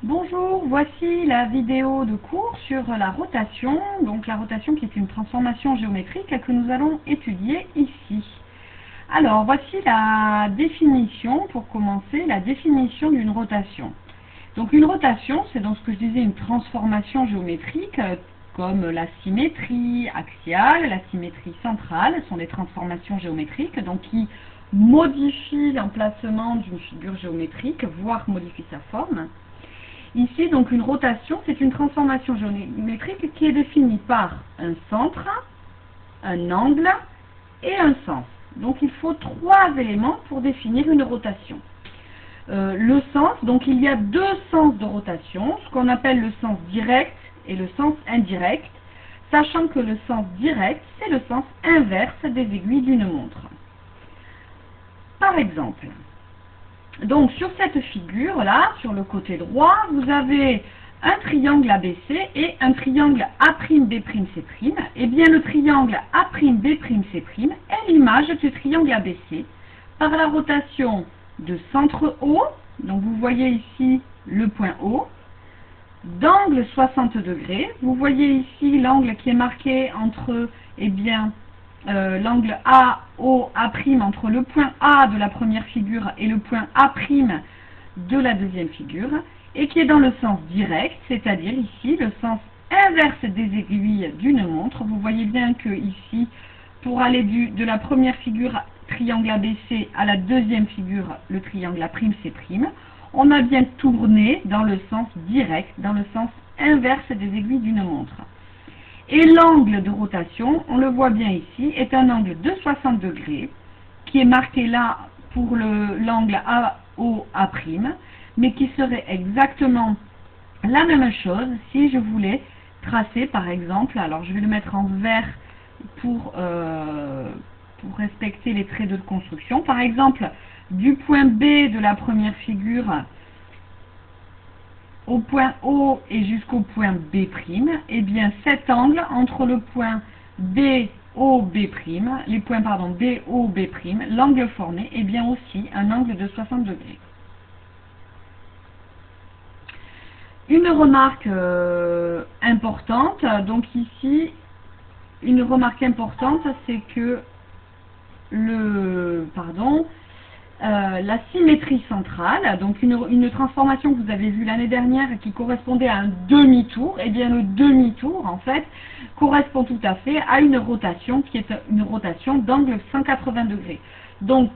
Bonjour, voici la vidéo de cours sur la rotation, donc la rotation qui est une transformation géométrique que nous allons étudier ici. Alors, voici la définition, pour commencer, la définition d'une rotation. Donc une rotation, c'est dans ce que je disais une transformation géométrique, comme la symétrie axiale, la symétrie centrale, sont des transformations géométriques, donc qui modifient l'emplacement d'une figure géométrique, voire modifient sa forme. Ici, donc, une rotation, c'est une transformation géométrique qui est définie par un centre, un angle et un sens. Donc, il faut trois éléments pour définir une rotation. Le sens, donc il y a deux sens de rotation, ce qu'on appelle le sens direct et le sens indirect, sachant que le sens direct, c'est le sens inverse des aiguilles d'une montre. Par exemple, donc sur cette figure-là, sur le côté droit, vous avez un triangle ABC et un triangle A'B'C'. Et bien le triangle A'B'C' est l'image du triangle ABC par la rotation de centre O, donc vous voyez ici le point O, d'angle 60 degrés. Vous voyez ici l'angle qui est marqué entre, l'angle AOA' entre le point A de la première figure et le point A' de la deuxième figure, et qui est dans le sens direct, c'est-à-dire ici le sens inverse des aiguilles d'une montre. Vous voyez bien que ici, pour aller de la première figure triangle ABC à la deuxième figure, le triangle A'C', on a bien tourné dans le sens direct, dans le sens inverse des aiguilles d'une montre. Et l'angle de rotation, on le voit bien ici, est un angle de 60 degrés, qui est marqué là pour l'angle AOA', mais qui serait exactement la même chose si je voulais tracer, par exemple, alors je vais le mettre en vert pour respecter les traits de construction. Par exemple, du point B de la première figure au point O et jusqu'au point B', et bien cet angle entre le point BOB', les points BOB', l'angle formé est bien aussi un angle de 60 degrés. Une remarque importante, donc ici, une remarque importante, c'est que la symétrie centrale, donc une transformation que vous avez vue l'année dernière qui correspondait à un demi-tour, et bien le demi-tour en fait correspond tout à fait à une rotation qui est une rotation d'angle 180 degrés. Donc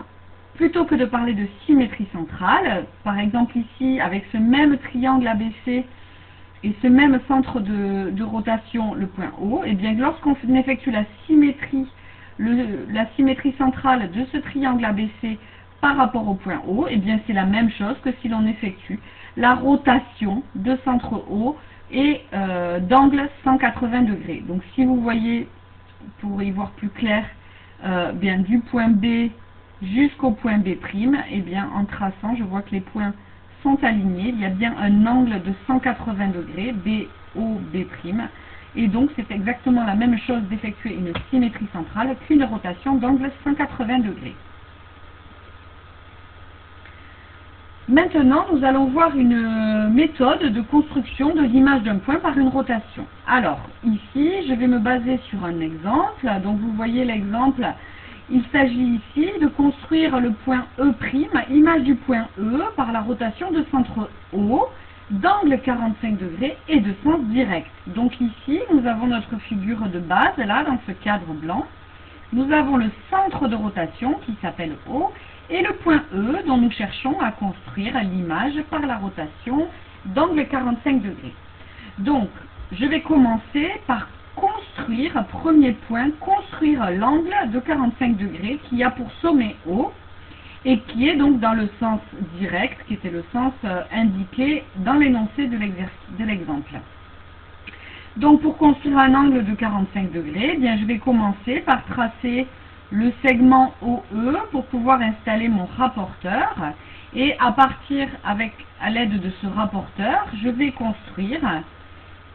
plutôt que de parler de symétrie centrale, par exemple ici avec ce même triangle ABC et ce même centre de rotation, le point O, et bien lorsqu'on effectue la symétrie centrale de ce triangle ABC par rapport au point O, et bien c'est la même chose que si l'on effectue la rotation de centre O et d'angle 180 degrés. Donc si vous voyez, pour y voir plus clair, bien du point B jusqu'au point B', et bien en traçant, je vois que les points sont alignés, il y a bien un angle de 180 degrés, BOB', et donc c'est exactement la même chose d'effectuer une symétrie centrale qu'une rotation d'angle 180 degrés. Maintenant, nous allons voir une méthode de construction de l'image d'un point par une rotation. Alors, ici, je vais me baser sur un exemple. Donc, vous voyez l'exemple. Il s'agit ici de construire le point E', image du point E, par la rotation de centre O, d'angle 45 degrés et de sens direct. Donc ici, nous avons notre figure de base, là, dans ce cadre blanc. Nous avons le centre de rotation qui s'appelle O, et le point E dont nous cherchons à construire l'image par la rotation d'angle 45 degrés. Donc, je vais commencer par construire, premier point, construire l'angle de 45 degrés qui a pour sommet O et qui est donc dans le sens direct, qui était le sens indiqué dans l'énoncé de l'exemple. Donc, pour construire un angle de 45 degrés, eh bien, je vais commencer par tracer le segment OE pour pouvoir installer mon rapporteur, et à l'aide de ce rapporteur, je vais construire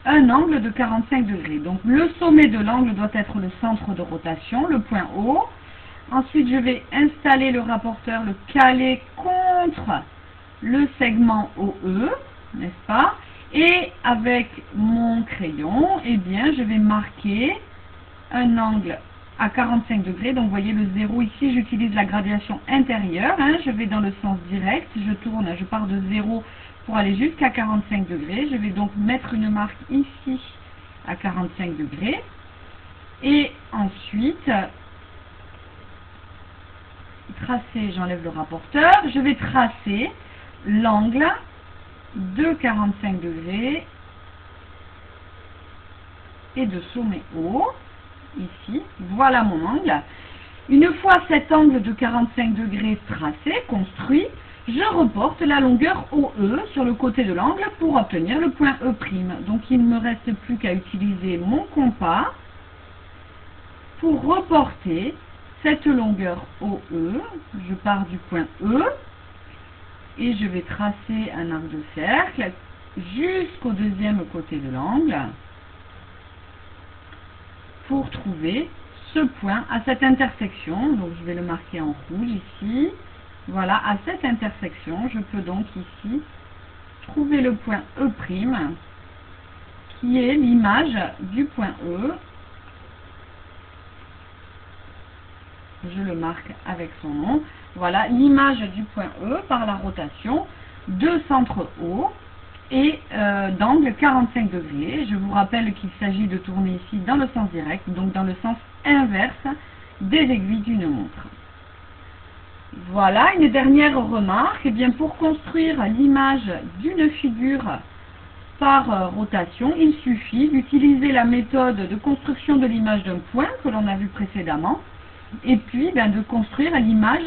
un angle de 45 degrés. Donc le sommet de l'angle doit être le centre de rotation, le point O. Ensuite, je vais installer le rapporteur, le caler contre le segment OE. n'est-ce pas? Et avec mon crayon, eh bien, je vais marquer un angle à 45 degrés. Donc, vous voyez le 0 ici, j'utilise la gradation intérieure. Hein, je vais dans le sens direct, je tourne, je pars de 0 pour aller jusqu'à 45 degrés. Je vais donc mettre une marque ici à 45 degrés. Et ensuite, tracer, j'enlève le rapporteur, je vais tracer l'angle de 45 degrés et de sommet haut, ici, voilà mon angle. Une fois cet angle de 45 degrés tracé, construit, je reporte la longueur OE sur le côté de l'angle pour obtenir le point E'. Donc il ne me reste plus qu'à utiliser mon compas pour reporter cette longueur OE. Je pars du point E et je vais tracer un arc de cercle jusqu'au deuxième côté de l'angle pour trouver ce point à cette intersection. Donc je vais le marquer en rouge ici. Voilà, à cette intersection, je peux donc ici trouver le point E' qui est l'image du point E. Je le marque avec son nom. Voilà l'image du point E par la rotation de centre O et d'angle 45 degrés. Je vous rappelle qu'il s'agit de tourner ici dans le sens direct, donc dans le sens inverse des aiguilles d'une montre. Voilà, une dernière remarque. Eh bien, pour construire l'image d'une figure par rotation, il suffit d'utiliser la méthode de construction de l'image d'un point que l'on a vu précédemment, et puis de construire l'image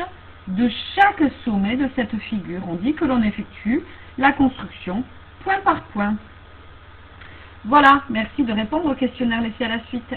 de chaque sommet de cette figure. On dit que l'on effectue la construction point par point. Voilà, merci de répondre au questionnaire laissé à la suite.